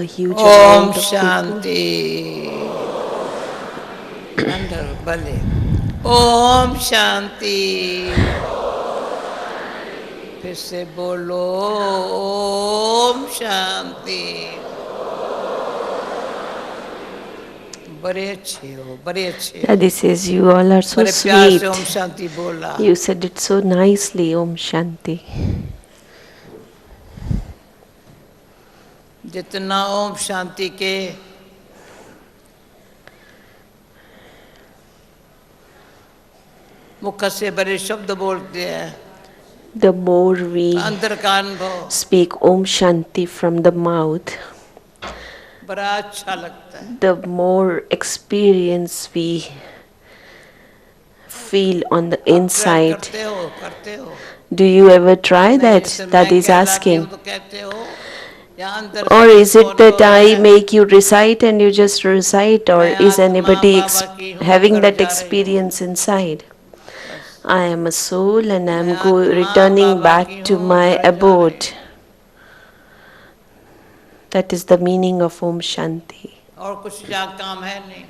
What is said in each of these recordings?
a huge Om amount of people. Shanti. Under Bale. Om Shanti. फिर से बोलो ओम शांति. बड़े अच्छे हो, बड़े अच्छे हो. Daddy says, you all are so बड़े प्यार से ओम sweet. शांति बोला. You said it so nicely, Om Shanti. जितना ओम शांति के मुख से बड़े शब्द बोलते हैं, The more we अंदर का अनुभव speak Om Shanti from the mouth, बड़ा अच्छा लगता है. the more experience we feel on the आप ट्राई inside. करते हो, करते हो. Do you ever try नहीं that? जैसे मैं That is कहला के हूँ asking. तो कहते हो, या अंदर से Or is जिसको it that अनुभव I है, make you recite and you just recite? Or मैं is आत्मा anybody बाबा की हूँ having घर that जा रही हूँ. experience inside? बस I am a soul and I मैं am आत्मा returning बाबा की back to हूँ my घर जा रही abode. हूँ. That is the meaning of Om Shanti. और कुछ यहाँ काम है नहीं.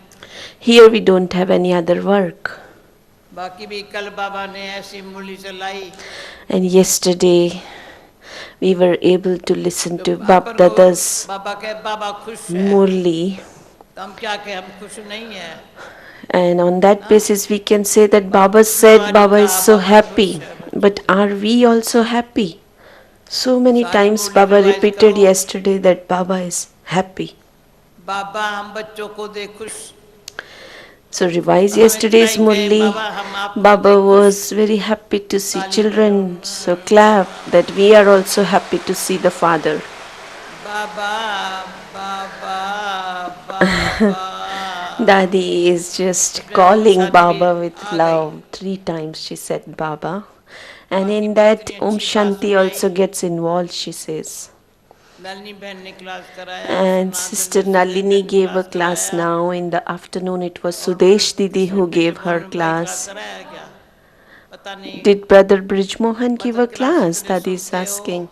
Here we don't have any other work. बाकी भी कल बाबा ने ऐसी मूली चलाई And yesterday we were able to listen तो to अपन Bab को Dada's बाबा के बाबा खुश है, Murli. तो हम क्या कहें, हम खुश नहीं है. And on that हाँ, basis we can say that Baba Baba said Tiwari Baba is का so बाबा खुश happy. है But बच्चों. are we also happy? So many सारी times मूली Baba रिवाइज repeated करो. yesterday that Baba is happy. बाबा हम बच्चों को दे खुश, So revise तो हम इतना yesterday's ही कहें Murli. बाबा हम आपको दे Baba खुश. was very happy to see ताली बजाओ. children, so clap that we are also happy to see the Father. Baba Baba Baba. Dadi is तो just फिर ओम calling शांति भी Baba with आ गई. love. 3 times she said Baba. And बाकी in भी that इतनी Om अच्छी बात Shanti also सुनाई. gets involved, she says. Nalini बहन ने क्लास कराया, And सनातन Sister ने सुदेश Nalini ने gave a क्लास class कराया. now. In the afternoon, it was और Sudesh Didi किसी who bridge gave her Mohan भाई क्लास class. कराया क्या पता नहीं. Did Brother Brijmohan give मतलब a क्लास class? इतने Dadi is सुनते हो, asking.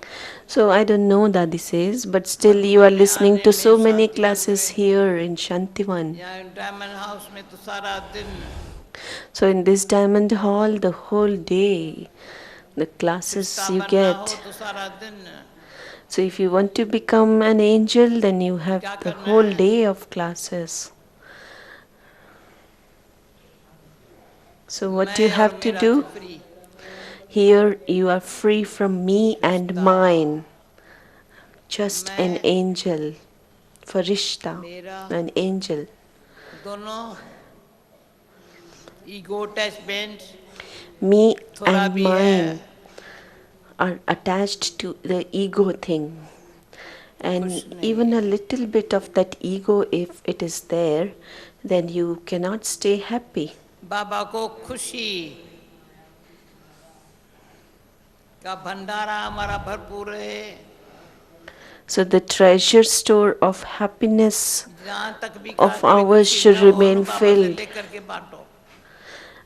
So I don't know, Dadi says, but still you are Madhuban में listening आने to में so many शांतिवन classes में, here in Shantivan. यहाँ डायमंड हाउस में तो सारा दिन. So in this Diamond Hall, the whole day, the classes Firishta you बनना हो get. तो सारा दिन. So if you want to become an angel, then you have क्या the करना whole है. day of classes. So what you मैं और have to मेरा से do? Free. Here you are free from me and Firishta mine. Just an मैं angel. Farishta, मेरा an angel. दोनों ईगो अटैचमेंट Me थोड़ा and भी है, mine are attached to the ego thing. खुश And नहीं even a है. little bit of that ego, if it is there, then you cannot stay happy. बाबा को खुशी का भंडारा हमारा भरपूर है. So the treasure store of happiness जहाँ तक भी of कभी ours खुशी should न हो ना remain बाबा से filled. लेकर के बांटो.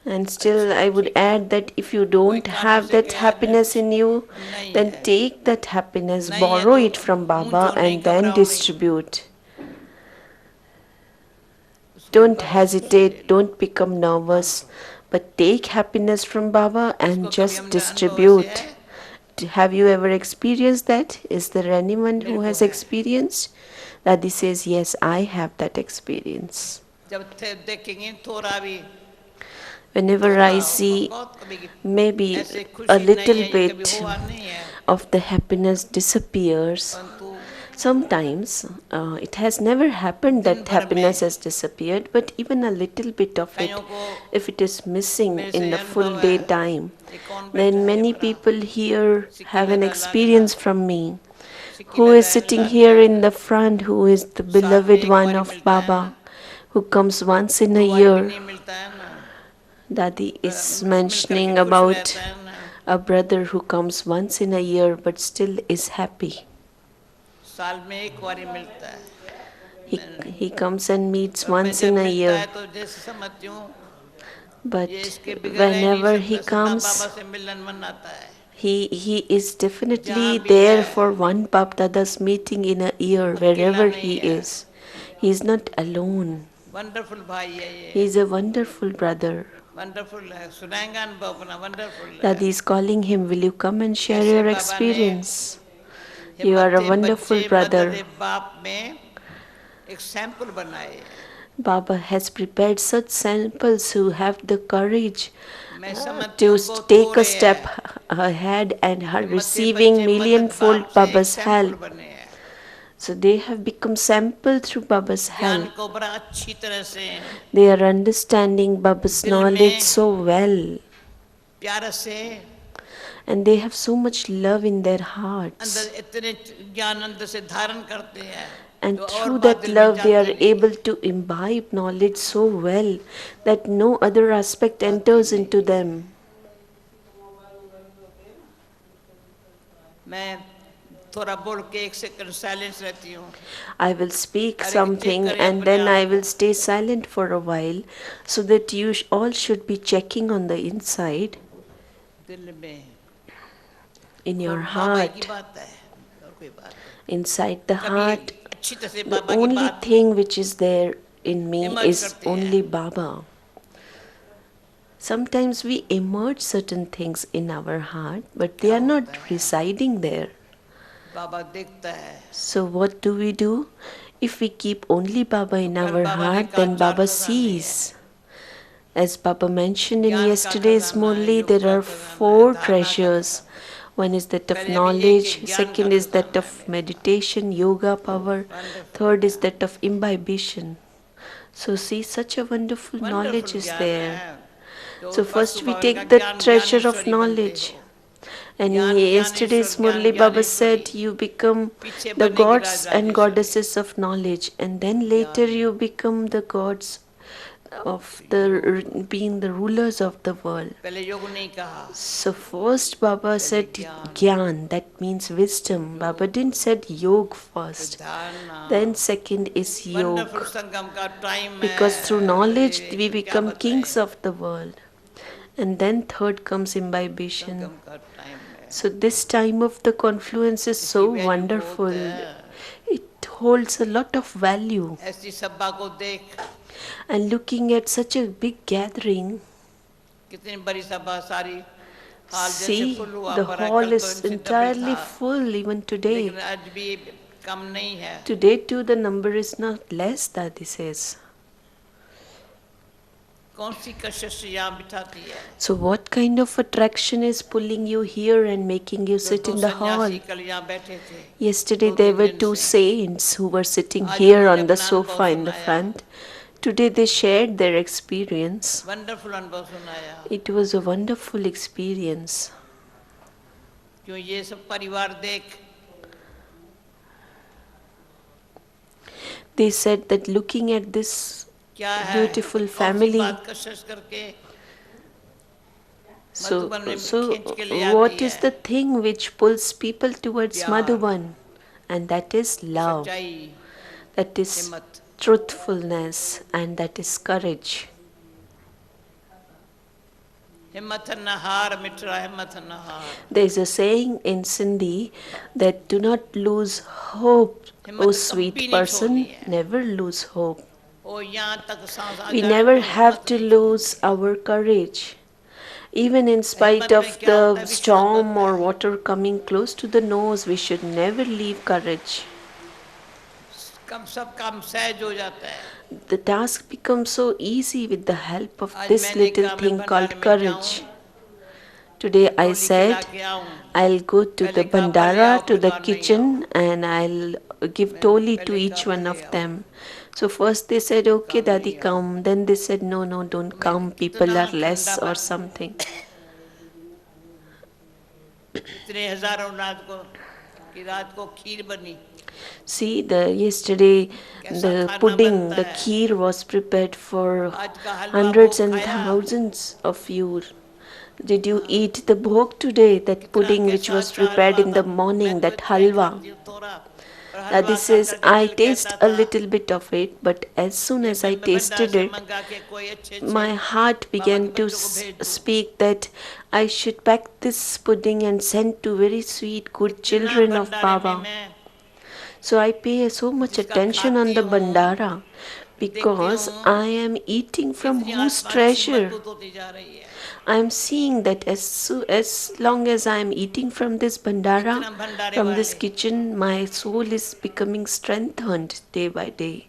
And still, अच्छा I would ठीक है, add that if you कोई don't कारण have से that गया मैं happiness खुश in you, नहीं then है, take that happiness, नहीं है borrow तो it from मुंह Baba, जो नहीं and then घबराओ नहीं. distribute. उसके Don't बराबर ले hesitate, low, don't become nervous, बांटो. but take happiness from Baba and किसको कभी just हमने अनुभव ऐसे है. distribute. Have you ever experienced that? Is there anyone मेरे who को has है. experienced? Dadi says, yes, I have that experience. जब थे देखेंगे थोड़ा भी, Whenever थोड़ा I होगा see बहुत, कभी maybe ऐसे a खुशी नहीं little है, ये कभी bit हुआ नहीं है. of the happiness disappears, परंतु sometimes it has never happened दिन that भर happiness में has disappeared, but even a little bit of कईयों it, को if it is missing मेरे in से the full अनुभव day है. time, ये कौन बैठा then है many बड़ा, people here Sikki have an लगा लागला, experience from me. Sikki Who is लगा sitting here लागला. in the front, who is the साल में beloved एक one बार of मिलता है ना, Baba, who comes once in a दो बारी भी year? नहीं मिलता है ना, Dadi is मिल करके mentioning खुश रहता about है ना. a brother who comes once in a year but still is happy. साल में एक बारी मिलता है. He comes and meets और मैं once in जब a मिलता year, है तो जैसे समझती हूँ ये but इसके बिगड़ रह नहीं whenever he सकता, सीधा comes, बाबा से मिलन मनाता है. He is definitely जहाँ भी there है for one Bap Dada's meeting in a year, अकेला wherever नहीं he है, is. He is not alone. Wonderful भाई है He ये, is a wonderful brother. Wonderful है, सुनाएगा अनुभव अपना, वंडरफुल है। Dadi is calling him, will you come and share कैसे your बाबा ने experience? You are a हिम्मते wonderful बच्चे मदद brother. बाप में एक सैंपल बनाए। Baba has prepared such samples who have the courage मैं समझती to हूँ बहुत take a थोड़े step हैं, ahead and are हिम्मते receiving बच्चे मदद बाप millionfold से एक Baba's सैंपल help. बने हैं। So they have become sample through Baba's ज्ञान help. को बड़ा अच्छी तरह से They are understanding Baba's दिल knowledge में so well. प्यार से And they have so much love in their अंदर hearts. इतने ज्ञान अंदर से धारण करते हैं And जो और through बात that दिल में love, they जाती are नहीं, able to imbibe knowledge so well that no other aspect जाती enters into नहीं। them. मैं थोड़ा बोल के एक सेकंड साइलेंस रहती हूँ। I will speak हर एक चेक something करें and अपने then आप I को, will stay silent for a while so that you all should be checking on the inside, दिल में in your बाबा की heart. बात है और कोई बात नहीं। Inside the कभी heart, अच्छी तरह से the बाबा की only बात thing which is there in me emerge is करते हैं। only Baba. Sometimes we emerge certain things in our heart, but they क्या are होता not है, residing there. बाबा देखता है। So, what do we do? If we keep only Baba तो in कल our बाबा ने heart, कहा then चार Baba खजाने हैं, sees. As Baba mentioned in ज्ञान का yesterday's खजाना है, Murli, योग there का are खजाना है, four धारणा का treasures. खजाना है। One is that of पहले अभी एक knowledge, एक ज्ञान का second is that खजाना है of मेरे पास। meditation, yoga power, wonderful third is ज्ञान, that of imbibition. So, see, such a wonderful knowledge wonderful is ज्ञान there. है। तो So, परसों first we बाबा ने कहा take the ज्ञान treasure of ज्ञानेश्वरी बनते knowledge. हो, And in ज्ञान yesterday's ज्ञानेश्वर ज्ञान Murli, Baba Dnyaneshwari, said you become पीछे the बनेगी राज gods and Rajeshwari. goddesses of knowledge, and then later ज्ञान you become the gods of योग, being the rulers of the world. पहले योग नहीं कहा, So first Baba पहले said ज्ञान, Gyan, that means wisdom. Baba योग, didn't said Yog फिर first. धारणा। Then second is wonderful Yog. संगम का टाइम Because through है, knowledge we अरे क्या become बताएं, kings of the world. And then third comes imbibition. संगम का टाइम है, So this time of the confluence is इसकी so वैल्यू बहुत wonderful. है। It holds a lot of value. ऐसी सभा को देख, And looking at such a big gathering, कितनी बड़ी सभा, सारी हाल जैसे see, फुल हुआ the भरा, hall कल तो is इनसे डबल entirely था, full even today. लेकिन आज भी कम नहीं है। Today too the number is not less, Dadi says. कौन सी कशिश यहाँ बिठाती है, So what kind of attraction is pulling you here and making you जो sit दो in the सन्यासी hall? कल यहाँ बैठे थे, Yesterday दो there तीन were दिन two से, saints who were sitting आज here उन्होंने on the अपना अनुभव sofa in the सुनाया, front. Today they shared their experience. Wonderful अनुभव सुनाया। It was a wonderful experience. क्यों ये सब परिवार देख, They said that looking at this क्या है, beautiful कौन सी family, बात कशिश करके so, मधुबन में so खींच के ले आती what is है, the thing which pulls people towards प्यार, Madhuban? And that is love, सच्चाई, that is हिम्मत। truthfulness, and that is courage. हिम्मत न हार मित्रा, हिम्मत न हार, There is a saying in Sindhi that do not lose hope, O हिम्मत कभी sweet नहीं छोड़नी person, है। never lose hope. ओ यहाँ तक सांस आ We जाए never तो have हिम्मत to नहीं lose छोड़नी। our courage. Even in spite हिम्मत में of क्या होता है, the विश्वास storm बढ़ता or है, water coming close to the nose, we should never leave courage. कम सब काम सहज हो जाता है। The task becomes so easy with the help of आज this मैंने little कहा मैं thing भंडारे called में जाऊं, courage. Today I डोली खिला said के आऊं, I'll go to पहले the कहा भले आओ, bandara, to फिर the कहा नहीं आओ, kitchen, and I'll give मैंने toli to पहले कहा each one भले of आओ, them. So first they said, कहा okay, Daddy, नहीं आओ। come. Then they said, no, no, don't तो मैं come. People कितना are ठंडा less or मन, something. इतने हजारों रात को कि रात को खीर बनी, See, yesterday कैसा the खाना pudding, बनता the है, kheer was prepared for आज का हलवा hundreds भोग and खाया, thousands of you. Did you eat the bhog today? That कितना pudding which कैसा was अच्छा prepared हलवा in था, the मैं morning, तो that इतना ही halwa. खाती हूँ थोड़ा, और हलवा This खाकर is, जब I दिल taste कहता a था little bit of it, but as soon कि as I भंडार tasted से it, मंगा के कोई अच्छे अच्छे my heart बाबा के began to बच्चों को भेज दूँ। speak that I should pack this pudding and send to very sweet, good इतना children of भंडारे में Baba. मैं So I pay so much जिसका attention on खाती the हूँ, bandara देखती because I हूँ am eating from कितनी whose आत्मा अच्छी treasure. मजबूत होती जा रही है। I am seeing that as long as I am eating from this bandara, इतना भंडारे from this वाले kitchen, my soul is becoming strengthened day by day.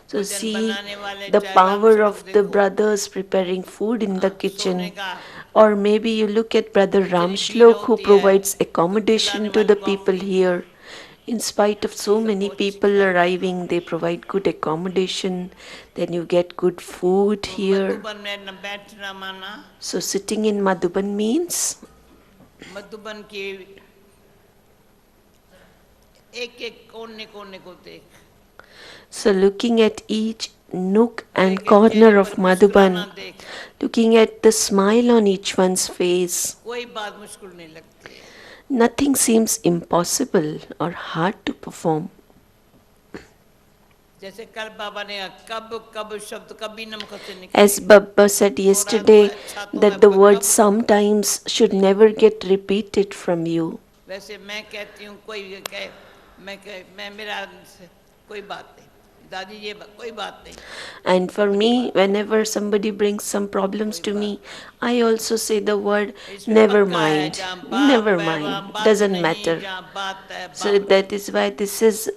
So भोजन see बनाने वाले the चाहे राम power सेवक of the देखो, brothers preparing food in the सोने kitchen. का Or maybe you look at Brother इतनी भीड़ Ramshlok who होती है provides तो खिलाने accommodation to the वालों को people free here. In spite of so many सबको अच्छी people खिलाता है। arriving, they provide good accommodation. Then you get good food तो here. मधुबन में न बैठना माना, So sitting in Madhuban means Madhuban के एक एक कोने कोने को देख, so looking at each nook her and एक के चेहरे corner पर of मुस्कुराना Madhuban, देख, looking at the smile on each one's face. कोई बात मुश्किल नहीं लगती है। Nothing seems impossible or hard to perform. जैसे कल बाबा ने कब कब शब्द कभी न मुख से As निकले, Baba said थोड़ा तो yesterday, अच्छा तो है that the word कब कब sometimes should never get repeated from you. वैसे मैं कहती हूँ कोई कहे मैं मेरा कोई बात नहीं दादी ये कोई बात नहीं And for कोई me, बात whenever somebody brings some problems कोई to बात me, I also say the word नहीं। इसमें never पक्का है mind, जहाँ बाप never है वहाँ mind, बात doesn't नहीं, matter. जहाँ बात है So बाप that नहीं, is why this is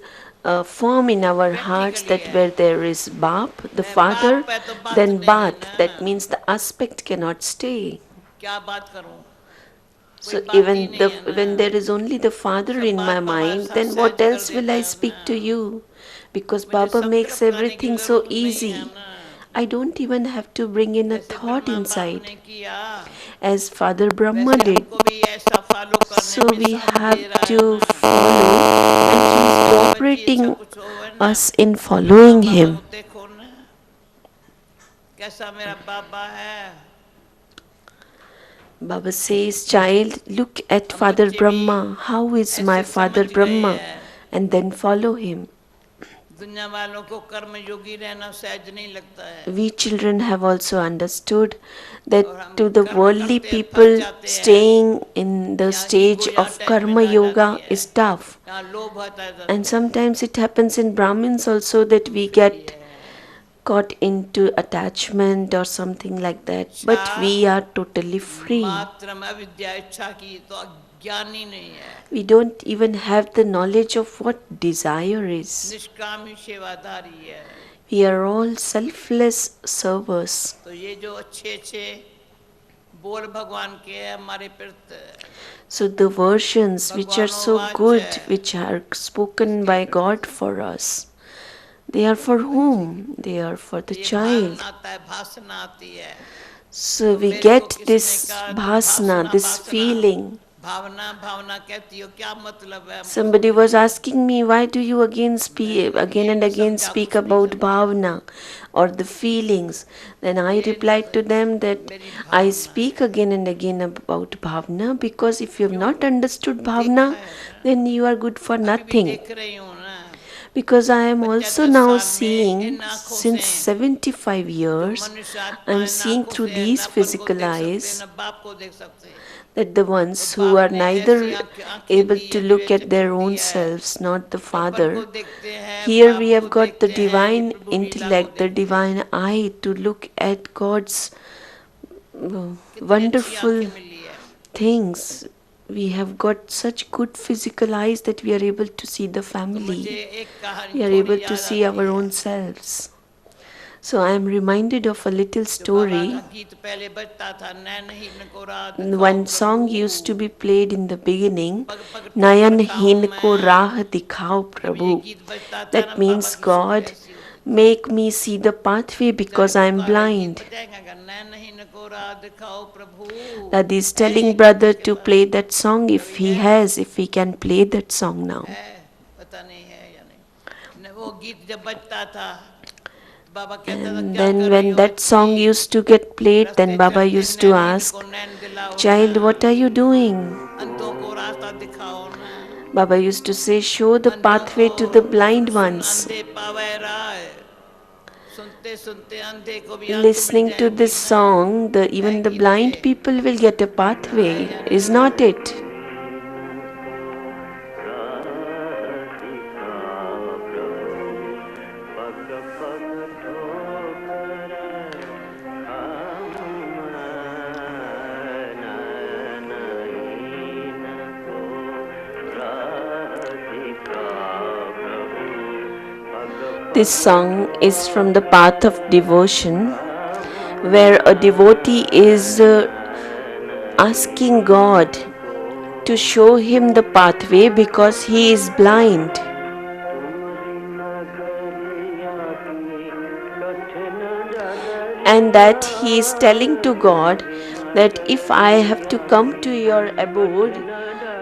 firm in our hearts practically that है। where there is Bap, the मैं father, बाप है तो बात then नहीं Bat. ना, That means the aspect cannot stay. क्या बात करूँ, कोई So बात ही even नहीं है ना, when there is only the father सब in my बात बाबा mind, then what सहज कर else will देते I हैं ना, speak to you? Because मुझे Baba सब makes तरफ लाने की everything so जरूरत नहीं है easy. ना। I don't even have to bring in a जैसे thought ब्रह्मा बाप inside. ने किया As Father Brahma वैसे did. हमको भी ऐसा फॉलो करने So में we साथ have दे रहा है to ना, follow, and He is बच्चे बच्ची अच्छा cooperating कुछ हो है ना, us in हाँ following बाबा Him. को देखो ना कैसा मेरा बाबा है। Baba says, child, look at हम Father बच्चे भी Brahma. How is my ऐसे Father समझ गए Brahma? हैं, And then follow him. दुनिया वालों को कर्म योगी रहना सहज नहीं लगता है, We children have also understood that और हम to the कर्म worldly करते हैं थक people, जाते हैं, staying in the यहाँ ईगो stage यहाँ of Karma अटैचमेंट आ जाती Yoga है, is tough. यहाँ लोभ आता है And तो sometimes it happens in Brahmins also that we free get है। caught into attachment or something like that. इच्छा But we are totally free. मात्र में अविद्या इच्छा की तो अज्ञानी नहीं है, We don't even have the knowledge of what desire is. निष्कामी सेवादारी है। We are all selfless servers. तो ये जो अच्छे अच्छे बोल भगवान के हैं हमारे प्रति, So the versions which are so भगवानोवाच good, है, which are spoken इसके by God प्रति for us, they are for whom? They are for तो the ये भान child. आता है भाषण आती है, So तो we मेरे को get किसने this कहा तुम bhasna, भाषणा this भाषणा feeling. भावना भावना कहती हो क्या मतलब है, हमको Somebody समझ was नहीं आता। asking me, why do you again speak, मैंने again ये and नहीं again समझा, speak कुछ नहीं about समझा, bhavana or the feelings? Then I ये नहीं replied to them that मेरी I भावना speak है, again and again about bhavana because if you have क्यों not understood देखा bhavana, है ना, then you are good for अभी भी nothing. देख रही हूँ ना, Because I am also 75 now साल में seeing इन आँखों since से 75 जो years, मनुष्य I आत्मा am इन seeing आँखों through से these न अपन को physical देख सकते eyes न बाप को देख सकते, that the तो ones who बाप are ने ऐसी neither आंखें able दी to है जो look ऐसे at their खुलती own है, selves, not the तो अपन को Father, देखते हैं here we बाप को have got the देखते हैं ये divine प्रभु लीला को intellect, the देखते हैं, divine eye to look at God's कितनी अच्छी wonderful आंखें मिली है। things. We have got such good physical eyes that we are able to see the तो मुझे family. एक कहानी We are थोड़ी able to याद see आती our है, own selves. So I am reminded of a little जो बाबा का story. गीत पहले बजता था, नैनहीन को राह दिखाओ One Prabhu, song used to be played in the beginning, पग पग ठोकर Nayan खाऊं hin ko मैं, raah dikhao जब ये Prabhu. गीत बजता था ना That बाबा means की शक्ति God, ऐसी होती, make me see the pathway तेरे because I am पुकारे गीत blind. बजाएगा नैनहीन को राह दिखाओ प्रभु, Daddy is है ये telling गीत brother इसके to pass, play that song if अभी he है has, if he can play that song now. पता नहीं है या नहीं, वो गीत जब बजता था बाबा कहता था And क्या then कर रही when हो that बच्ची, song used to get played, then रास्ते Baba चलते used to नैनहीन ask, को नैन दिलाओ ना, child, what are you doing? अंधों को रास्ता दिखाओ ना, Baba used to say, show the अंधों pathway to the को blind सुन ones. अंधे पावे राह, सुनते सुनते अंधे को भी आंख मिल Listening to जाएंगी this ना, song, है even the कि नहीं ये? blind people will get a pathway, is not it? This song is from the path of devotion, where a devotee is asking God to show him the pathway because he is blind. And that he is telling to God that if I have to come to your abode,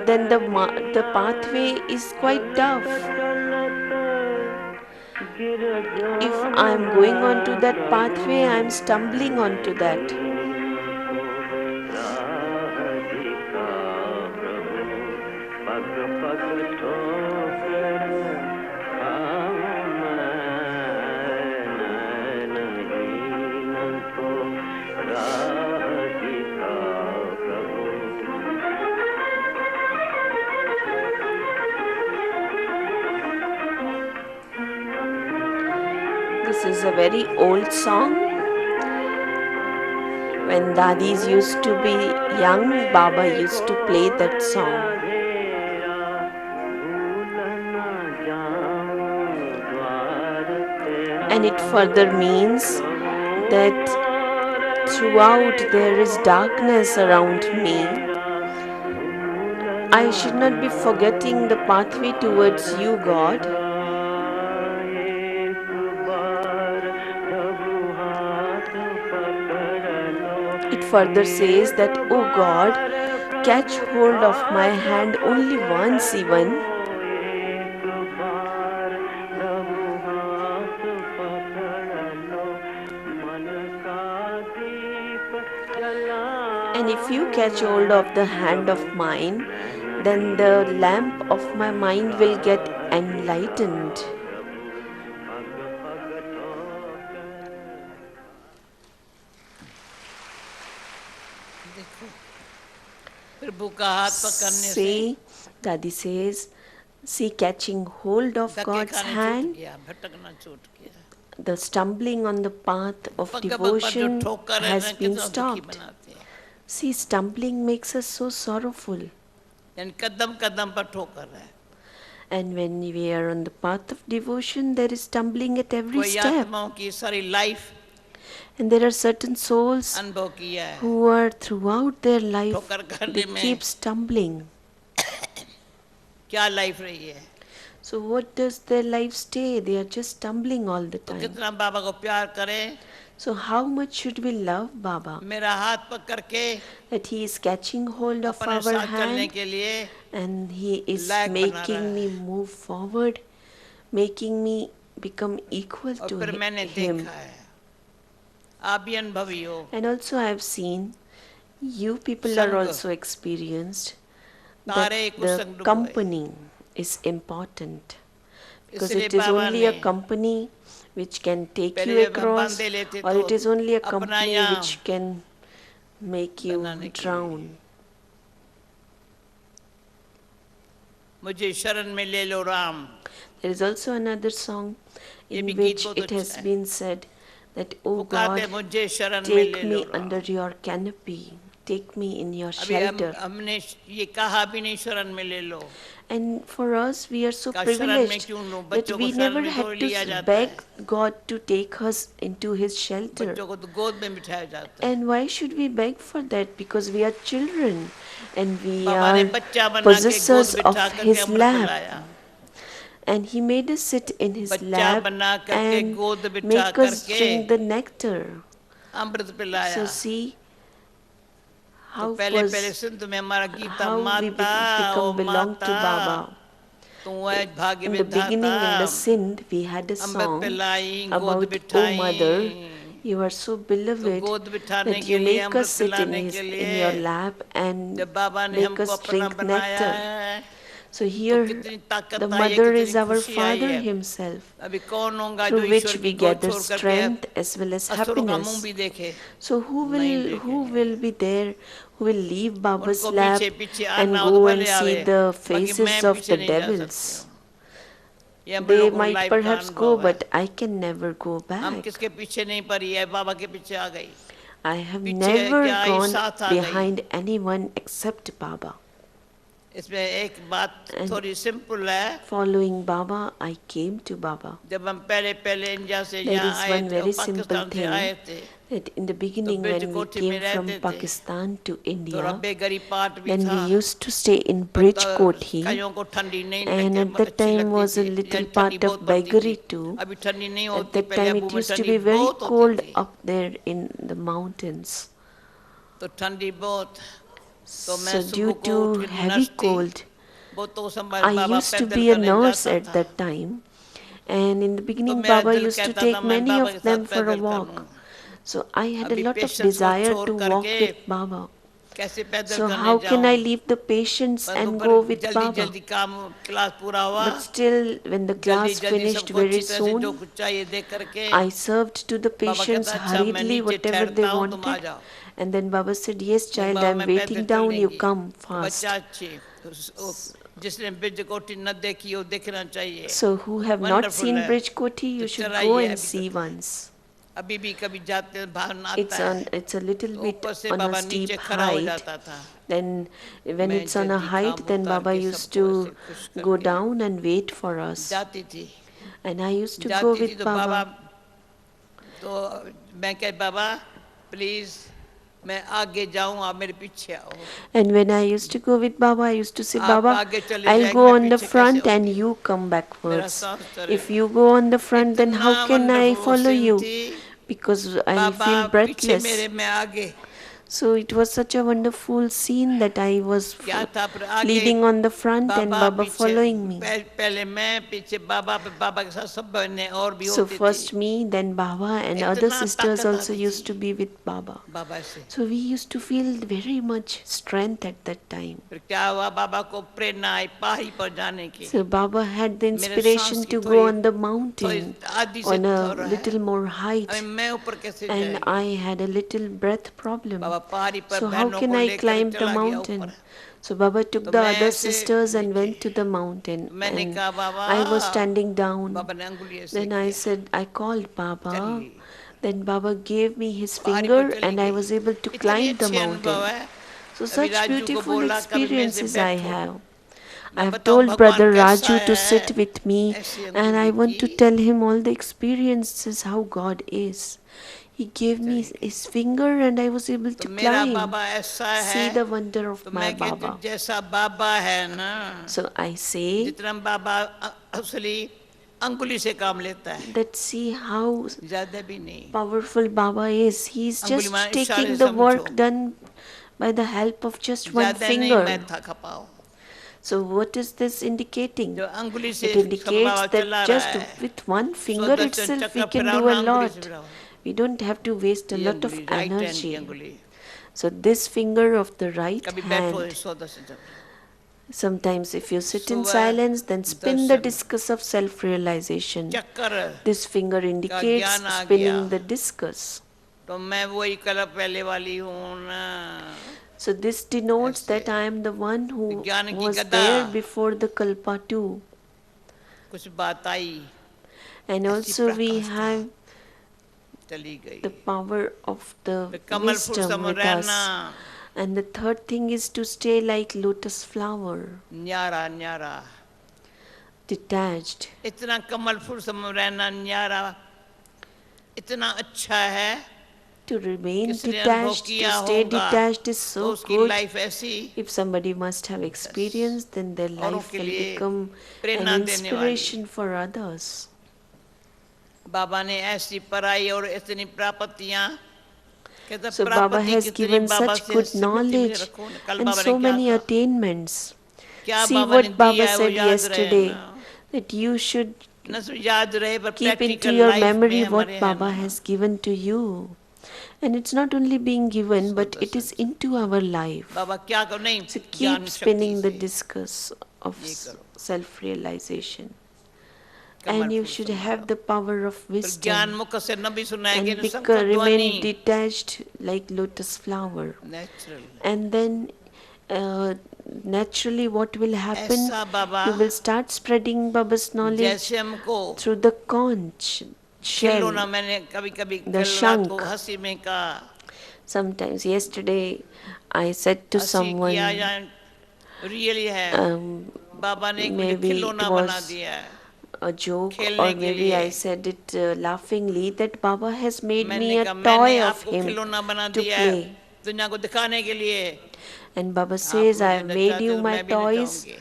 then the pathway is quite tough. If I am going on to that pathway, I am stumbling onto that. This is a very old song. When Dadis used to be young, Baba used to play that song. And it further means that throughout there is darkness around me. I should not be forgetting the pathway towards you, God. It further says that, O God, catch hold of my hand only once even. And if you catch hold of the hand of mine, then the lamp of my mind will get enlightened. देखो प्रभु का हाथ पकड़ने से See, Dadi says, see, catching hold of धक्के God's खाने छूट hand, गया, भटकना छूट गया, the stumbling on the path of पग पर जो devotion ठोकर है has ना been कितना दुखी stopped. बनाते हैं, See, stumbling makes us so sorrowful. यानी कदम कदम पर ठोकर है. And when we are on the path of devotion, there is stumbling at every कोई step. आत्माओं की सारी life And there are certain souls अनुभव किया है, who are throughout their life, ठोकर they खाने में keep stumbling. क्या लाइफ रही है, So what does their life stay? They are just stumbling all the तो time. कितना बाबा को प्यार करें, So how much should we love Baba? मेरा हाथ पकड़ के That he is catching hold of अपने our साथ चलने hand के लिए and he is लायक बना रहा making me है. move forward, making me become equal और to फिर मैंने him. देखा है, आप भी अनुभवी हो, And also I have seen, you people are संग also experienced, that तारे को the संग डुबोए. company is important. Because इसलिए it is बाबा only ने a company which can take पहले you जब हम across, बांधे लेते or तो it is only a अपना company यहाँ which can make you बनाने के लिए. drown. मुझे शरण में ले लो Ram, There is also another song ये in भी गीत which बहुत it has अच्छा है. been said that, O पुकारते God, मुझे शरण में ले take low me Ram. under your canopy, take me in your अभी shelter. हमने ये कहा भी नहीं शरण में ले लो, And for us, we are so का शरण में privileged क्यों लो, that बच्चों को we शरण never में थोड़ी had लिया to जाता beg है, God to take us into His shelter. बच्चों को तो गोद में बिठाया जाता है. And why should we beg for that? Because we are children and we बाबा ने are बच्चा बना के गोद possessors बिठा of करके His अमृत lap. पिलाया, And He made us sit in His बच्चा lap बना करके and गोद बिठा make us करके drink the nectar. अमृत पिलाया. So see तो how पहले पहले सिंध में हमारा गीता, how we माता ओ become belong to माता Baba. तू है भाग्य In the विधाता, beginning, in the Sindh, we had a Amrit song पिलाई गोद about, O बिठाई, Mother, you are so तो beloved गोद बिठाने that के you लिए, make अमृत us sit पिलाने के in लिए your lap and जब बाबा ने make हमको us अपना drink बनाया nectar. है, So तो here, कितनी the ताकत आई है, mother कितनी is our खुशी आई Father है। Himself, अभी कौन होगा जो through ईश्वर which की we गोद gather छोड़ करके strength as well as असुरों का मुंह happiness. भी देखे? So नहीं who देखेंगे। will be there, who will leave Baba's उनको lap पीछे पीछे and आना हो तो go and भले see आवे, the बाकी faces मैं of पीछे the नहीं जा सकती devils? हूँ। ये हम They लोगों को might लाइफ का perhaps go, अनुभव है। but I can never go हम back. किसके पीछे नहीं पड़ी है, बाबा के पीछे आ गई। I have पीछे never क्या आई, gone साथ आ गई। behind anyone except Baba. इसमें एक बात And थोड़ी सिंपल है। following Baba, I came to Baba. जब हम पहले इंडिया से There यहाँ is आए one थे, very simple पाकिस्तान से thing आए थे, that in the तो beginning ब्रिज when we कोठी में came from रहते थे। Pakistan to तो India, रब्बे गरीब पार्ट भी then we था। used to stay in तो Bridge Kothi, कईयों को ठंडी नहीं and लगे, at that अच्छी time लगती was a थी। little यानी ठंडी part of बहुत पड़ती थी। beggary too. अभी ठंडी नहीं At होती, that पहले time अबू it में used to ठंडी be very बहुत होती cold थी। up there in the mountains. तो ठंडी बहुत, तो मैं So सुबह due को उठ to के heavy नर्स थी। cold, वो तो समय I बाबा used to पैदल be a करने nurse जाता at था। that time, and in the तो beginning मेरा Baba दिल used to कहता था take मैं many बाबा of के them साथ for a पैदल walk. करूं। So I had a अभी lot of पेशेंट्स को desire छोड़ to walk करके with Baba. कैसे पैदल So करने how can I जाऊं? leave the patients पर and ऊपर go with जल्दी Baba? जल्दी काम, क्लास पूरा हुआ, But still, when the जल्दी class जल्दी finished सबको very अच्छी तरह से जो soon, कुछ चाहिए दे करके I served to the Baba patients कहता अच्छा मैं hurriedly नीचे whatever they ठहरता हूँ, तुम आ wanted. जाओ। And then Baba said, "Yes, मैं child, बाबा I'm मैं पैदल waiting down, you चलेंगी। come तो बच्चा fast." अच्छी, जिसने ब्रिज कोठी न देखी हो देखना चाहिए। So, who have not wonderful seen है। Bridge Koti, तो you should go चलाइए and अभी see तक, once. अभी भी कभी जाते हैं, भावना आता है। It's a little तो bit ऊपर से on a बाबा steep नीचे खड़ा हो height. जाता था। Then, when मैं it's on a जल्दी height, काम then उतार Baba के used सबको ऐसे to खुश go करके down and wait for us. जाती थी। And I used to go जाती थी with तो बाबा, Baba. तो मैं कह बाबा प्लीज मैं आगे जाऊं, आप मेरे पीछे आओ। And when I used to go with Baba, I used to say, आप "Baba, आगे चले I'll जाएंगे, go मैं on the पीछे कैसे front and आऊंगी? you come मेरा backwards. सांस If चलेगा। you go on the front, then इतना how can I wonderful follow seen you? थी, Because I'll बाबा feel पीछे मेरे, breathless." मैं आगे। So it was such a wonderful scene that I was क्या था फिर आगे, leading on the front and Baba Baba पीछे, following me. पहले मैं पीछे बाबा, बाबा के साथ सब बहनें और भी So होती थी। first me, then Baba, and other इतना sisters ताकत also आती used थी to be with Baba. बाबा से। So we used to feel very much strength at that time. फिर क्या हुआ, बाबा को प्रेरणा आई पहाड़ी पर जाने की। So Baba had the मेरे सांस inspiration की to थोड़ी go on the थोड़ी mountain आधी से on a थोड़ा है, little more अभी height, मैं ऊपर कैसे and जाएगी? I had a little breath problem. बाबा पहाड़ी पर So how बहनों can को I लेकर climb the चला गया mountain? ऊपर। So Baba took तो the मैं other ऐसे sisters and नीचे, went to the mountain, तो मैंने and कहा बाबा, I was standing down. बाबा ने अंगुली ऐसे Then I किया, said, I called Baba. चली। Then Baba gave me his पहाड़ी पर finger चली and I गई। was able to इतनी climb the अच्छी mountain. अनुभव है। So अभी such राजू को beautiful बोला कभी मेरे से experiences I बैठो, have. I मैं have बताऊं told भगवान brother कैसा Raju to है, sit with me, ऐसी and I अंगुली want to की। tell him all the experiences how God is. He gave me his finger and I was able तो to मेरा climb. बाबा ऐसा See है, the wonder तो of my मैं कहती Baba. हूँ जैसा बाबा है ना, So I say जितना बाबा असली अंगुली से काम लेता है, that see how ज्यादा भी नहीं। powerful Baba is. He's अंगुली just माने इशारे taking से the work समझो, done by the help of just one ज्यादा नहीं मैं finger. था खपाओ। So what is this indicating? जो अंगुली से It indicates बाबा that चला रहा just है, with one finger Sudarshan itself we चक्र can फिराओ do a ना अंगुली से lot. फिराओ। We don't have to waste a ये lot of अंगुली, राइट हैंड की energy. अंगुली। So this finger of the right कभी बैठो hand, सुदर्शन चक्र, sometimes if you sit in सुबह silence, then spin the Darshan discus of self-realization. चक्कर This finger का indicates ज्ञान आ गया, spinning the discus. तो मैं वही कलर पहले वाली हूँ ना। So this denotes ऐसे that I am the one who ज्ञान की was गदा, there before the Kalpa too. कुछ बात आई, And ऐसी also we प्रकाशता have चली गई। the power of the फिर कमल फूल wisdom सम with रहना, us. And the third thing is to stay like lotus flower, न्यारा न्यारा, detached. इतना कमल फूल सम रहना न्यारा, इतना अच्छा है। To remain किसने अनुभव detached, to किया stay होगा, detached is तो so उसकी good. लाइफ ऐसी If somebody must have experienced, then their औरों life के will लिए become an प्रेरणा देने वाली। inspiration for others. बाबा ने ऐसी पढ़ाई और इतनी प्राप्तियां, कहता So Baba प्राप्ति has कितनी given बाबा such से good सिमटी में knowledge रखो ना। कल and बाबा ने so क्या many कहा, attainments. क्या See बाबा ने what Baba दिया है वो said याद रहे yesterday, ना, that you should न सिर्फ याद रहे पर keep into practical your life में memory हमारे what है Baba ना। has given to you. And it's not only being given, but it is into our life. बाबा क्या करो नहीं, So ज्ञान keep शक्ति spinning the से discus of ये करो, self-realization. कमर And you फुर्सत should have मारो। the power of फिर ज्ञान wisdom मुख से न भी सुनाएंगे and न सबको remain ध्वनि detached like lotus flower. Natural. And then uh, naturally what will happen, ऐसा बाबा you will start spreading Baba's knowledge जैसे हमको through the conch shell, खिलौना, मैंने कभी कभी the कल रात को shank. हंसी में कहा, Sometimes yesterday I said to हंसी किया someone, या रियली है, बाबा ने एक मुझे maybe it खिलौना बना was दिया है a joke, खेलने or के maybe लिए। I said it laughingly, that Baba has made me मैंने a कहा मैंने toy of आपको him खिलौना बना to दिया है play. दुनिया को दिखाने के लिए, And Baba आप says, I मुझे have made नचाते you तो my मैं भी toys. नचाऊंगी।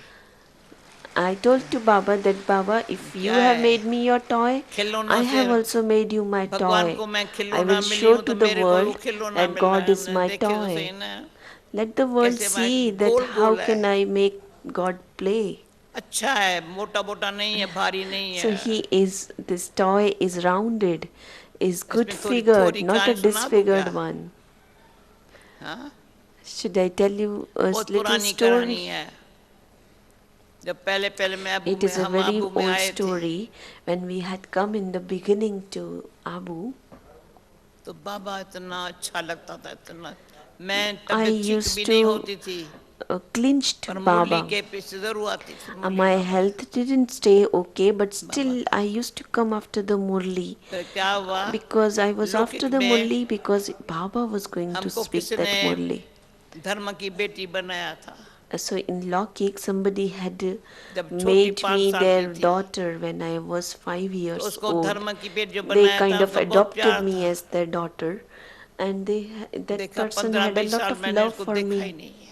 I told to Baba that, Baba, if you क्या have है made me your toy, खिलौनों I से, have also made you my भगवान toy. को मैं I खिलौना will मिली show हूँ to तो the मेरे को वो world खिलौना that मिल रहा God है, is हमने my देखे तो सही toy. ना Let the world कैसे मैं see that गोल how गोल है, can I make God play. अच्छा है, मोटा मोटा नहीं है, भारी नहीं So है, this toy is rounded, is good इसमें थोड़ी figured, थोड़ी not a कहानी सुना दूँ क्या? disfigured one. हाँ, Should I tell you a बहुत little पुरानी कहानी story? है। जब पहले पहले मैं अबू It में is a हम very अबू में old आए थे, story. When we had come in the beginning to Abu, तो बाबा इतना अच्छा लगता था, इतना, मैं I तबीयत ठीक भी used नहीं to होती थी, clinch पर to मुरली Baba. के पीछे जरूर आती थी, मुरली My Baba health didn't stay okay, but Baba still का। I used to come after the Murli, फिर क्या हुआ, because I was after लौकिक the में Murli because Baba was going to हमको speak किसी that ने Murli. धर्म की बेटी बनाया था। So in Lokik, somebody had जब छोटी made 5 me साल की their थी, daughter when I was 5 तो years उसको old. धर्म की बेटी जो They बनाया kind था of उसको बहुत adopted प्यार me था। as their daughter, and that देखा person had a 15-20 lot साल of मैंने love उसको for देखा ही me. नहीं है,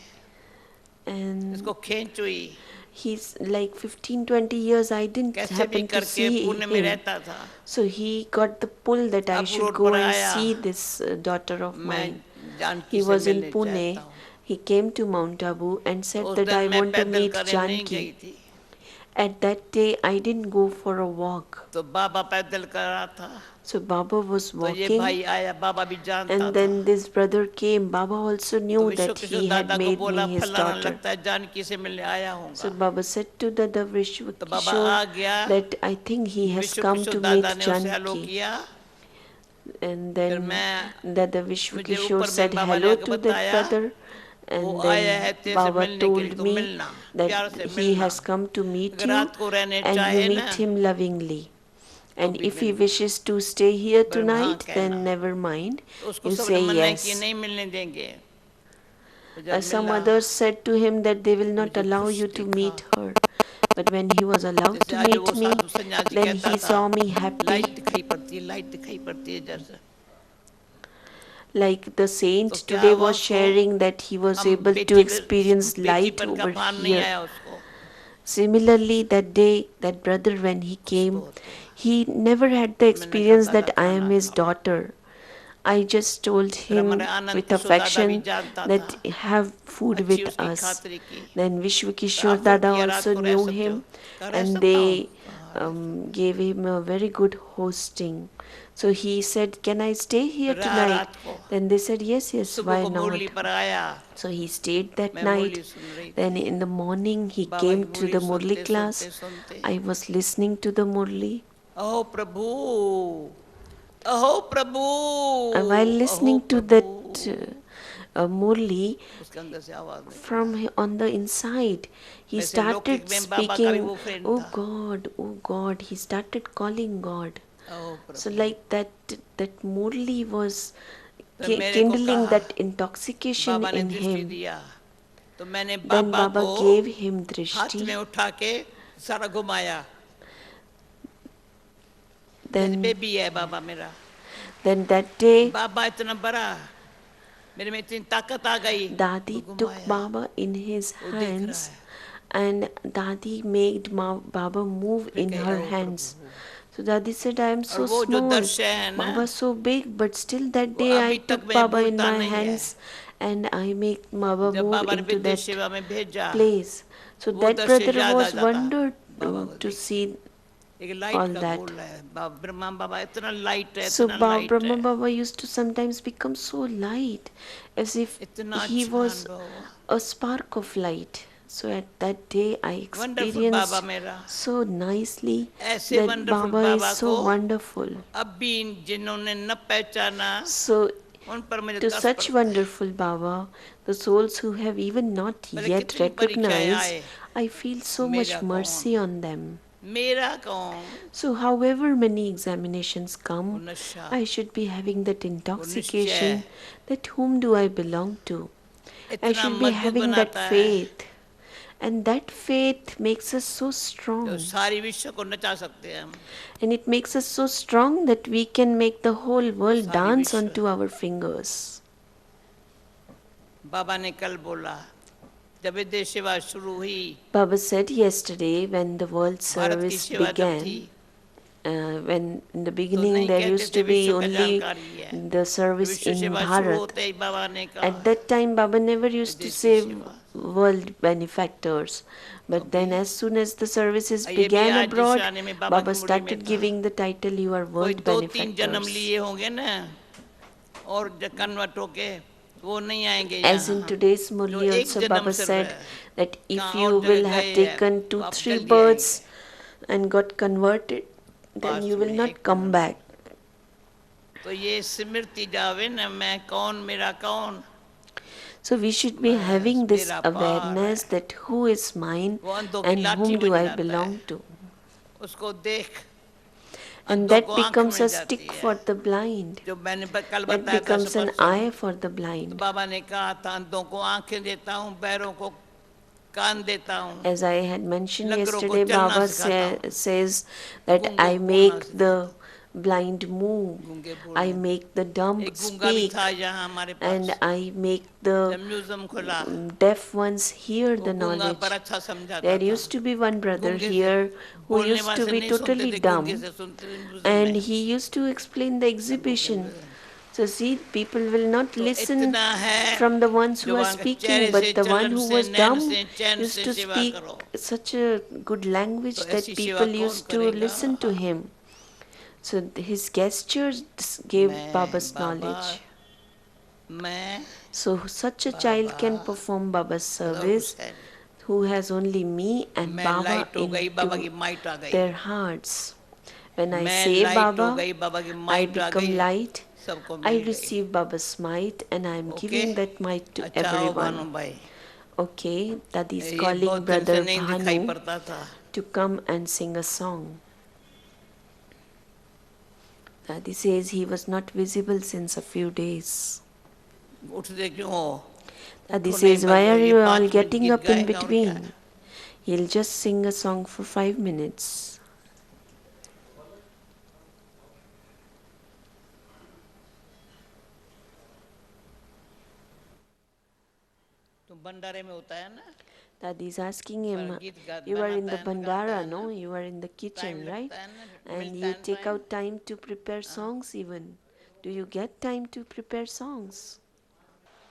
And इसको खींच हुई, he's like 15-20 years I didn't कैसे भी happen to करके see पुणे में him. रहता था। So he got the pull that I अब should रोड go पर and आया, see this daughter of मैं mine. जानकी He से was in मिलने चाहता Pune. हूँ। He came to Mount Abu and तो said उस that दिन I मैं want to पैदल meet करने नहीं Janki. गई थी, At that day, I didn't go for a walk. तो बाबा पैदल कर रहा था, So Baba was तो ये walking, भाई आया, बाबा भी जानता and था, then this brother came. Baba also तो knew विश्व that किशोर he had दादा को made बोला me his फलाना daughter. लगता है जानकी से मिलने आया So होगा। Baba said to Dada Vishwa तो बाबा Kishore आ गया, that I think he has विश्व come किशोर to दादा meet ने उसे हेलो Janki. किया, And फिर then मैं, Dada Vishwa मुझे Kishore ऊपर में said बाबा ने hello आके to that बताया, brother. वो And आया है then तेरे से Baba मिलने के लिए, told तो me मिलना, that प्यार से he मिलना, has come to meet अगर you रात को रहने and you चाहे ना meet him lovingly. तो And भी if he मिलना, wishes to stay here पर हाँ tonight, कहना। then never mind. तो उसको You सबने say मना किया, yes. नहीं मिलने देंगे। तो जब Some मिला, others said to him that they will not मुझे allow खुश you to देखा, meet her. But when he was allowed जैसे to आज वो meet me, साधु सन्यासी then कहता he था, saw me लाइट happy, दिखाई पड़ती है, लाइट दिखाई पड़ती है जैसे। like the saint तो क्या today हुआ was उसको, sharing that he was हम able to experience बेटी light पर का over भान नहीं here. आया उसको, Similarly, that day, that brother, when he खुश came, बहुत हुआ। he never had the मैंने कहा experience दादा that I am खाना his खाओ, daughter. I just told फिर हमारे him आनंद with किशोर दादा भी affection जानता था, that have food अच्छी with उसकी us. खातिरी की, Then Vishwa तो Kishore ऑफर Dada किया रात also को रह knew सकते हो, him, कहा रह and सकता हूँ, they gave him a very good hosting. So he said, "Can I stay here रहा tonight?" रात को, Then they said, "Yes, yes, सुबह why को मुरली not?" पर आया, So he stayed that मैं night. मुरली सुन रही Then थी, in the morning he Baba came की to मुरली the Murli सुनते class. सुनते सुनते, I was listening to the Murli. अहो प्रभु, अहो प्रभु, While अहो listening to Prabhu, that Murli, उसके अंदर से आवाज निकला। from on the inside, he वैसे started लौकिक में बाबा का भी speaking, वो फ्रेंड "Oh था, God, oh God." He started calling God. अहो So Prabhu, like that Murli was तो मेरे को kindling कहा, that intoxication बाबा ने in दृष्टि him. दिया, तो मैंने Then बाबा Baba को gave him हाथ में drishti. उठा के सारा घुमाया, जैसे Then बेबी है बाबा मेरा, that day, बाबा इतना बड़ा, मेरे में इतनी ताकत आ गई, तो Dadi took घुमाया, Baba in his वो देख रहा hands, है, and Dadi made Baba move फिर in कहे her O hands. Prabhu, So Dadi said, "I am और so वो जो small, दृश्य है ना, Baba so big, but still that वो day I अभी तक took मैं Baba in भूलता my नहीं है। hands and I make Baba जब move बाबा ने into विदेश that सेवा में भेजा, place." So वो that दृश्य brother याद आ was जाता, wondered बाबा को to देख, see एक all लाइट का that. गोल है, ब्रह्मा बाबा इतना लाइट है, So इतना लाइट Brahma है, Baba used to sometimes become so light, as if इतना he अच्छा was अनुभव हुआ। a spark of light. So at that day, I wonderful Baba experienced मेरा, so nicely ऐसे that wonderful Baba is Baba so को wonderful. अब भी जिन्होंने न पहचाना So, उन पर मुझे to तरस such पड़ता है। wonderful Baba, the souls who have even not भले yet कितनी परीक्षाएं recognized, आए, I feel so मेरा much कौन, mercy on them. मेरा कौन, So, however many examinations वो come, नशा, I should be having that वो निश्चय intoxication that whom do I belong to? I इतना should be मजबूत having that बनाता है faith. And that faith makes us so जो strong. सारी विश्व को नचा सकते हैं हम। And it makes us so strong that we can make the whole world सारी dance विश्व, onto our fingers. बाबा ने कल बोला जब ये देश सेवा शुरू हुई, Baba said yesterday when the world Bharat की service सेवा जब थी, began, when in the तो beginning नहीं there कहते used थे to be विश्व का only जानकारी है। the service विश्व in सेवा शुरू Bharat. होते ही बाबा ने At कहा that time, Baba never used to देश की say सेवा, world benefactors. But then, अभी as soon as the services ये भी began आज जिस abroad, आने में बाबा Baba की मुड़ी में started था, giving the title, You are कोई world 2-3 जन्म benefactors. लिए होंगे ना और कन्वर्ट होके वो नहीं आएंगे As in यहाँ, today's जो Murli एक also, जन्म Baba से said that if कहाँ और you जगह will have गए हैं taken तो 2, आप 3 जल्दी आएंगे, births and got converted, then pass you will में not एक come जन्म। back. तो ये स्मृति जावे ना, मैं कौन मेरा कौन, So we should be बस having this मेरा पार है। awareness that who is mine वो अंधों की and लाठी whom do बन I जाता है, belong to. उसको देख And अंधों को that आंख becomes मिल a जाती stick है। for the blind. जो मैंने कल That बताया था becomes an परसों, eye for the तो blind. बाबा ने कहा था अंधों को आंखें देता हूँ, बहरों को कान देता हूँ, As I had mentioned नगरों को yesterday, चलना Baba सिखाता हूँ, says that गूंगों I को बोलना make सिखाता the हूँ। blind move, गूंगे I बोलने, make the dumb एक गूंगा भी speak, था यहाँ हमारे and pass, I make the जब म्यूजियम खुला deaf ones hear वो the गूंगा पर knowledge. अच्छा समझाता There था, used to be one brother गूंगे से here who बोलने used वाले to से be नहीं सुनते totally थे, गूंगे dumb, से सुनते थे म्यूजियम and में, he used to explain the अंधों के exhibition. Museum. So, see, people will not तो listen इतना है from the ones जो who are वहाँ के speaking, चेहरे से, but the one चलन who से, was नैन dumb से, चैन used से to सेवा speak करो। such a good तो language ऐसी that सेवा people कौन used to करेगा? listen to him. So, his gestures gave मैं Baba's बाबा, knowledge. मैं So, such a child Baba, can perform Baba's Hazrat service Hussain, who has only me and मैं Baba light हो गई, बाबा की into माइट आ गई, their hearts. When I मैं say light हो Baba, गई, बाबा की I माइट आ become गई, light, सबको I मिल गई। receive Baba's might, and I am okay, giving that might to अच्छा आओ भानु everyone. भाई, Okay, Dadi is ये calling बहुत दिन से brother नहीं दिखाई Bhanu पड़ता था, to come and sing a song. Dadi says he was not visible since a few days. उठते क्यों हो? Dadi उठो नहीं, says, why are ये you all 5 मिनट getting गीत up in गाएगा और क्या है? between? He'll just sing a song for 5 minutes. तो भंडारे में होता है ना, Dadi is asking him, पर गीत you are in बनाता the है ना, गाता bandara, है no? ना, You are in the kitchen, time right? लगता है ना, And मिलता you है take time, out time to prepare songs even. Do you get time to prepare songs?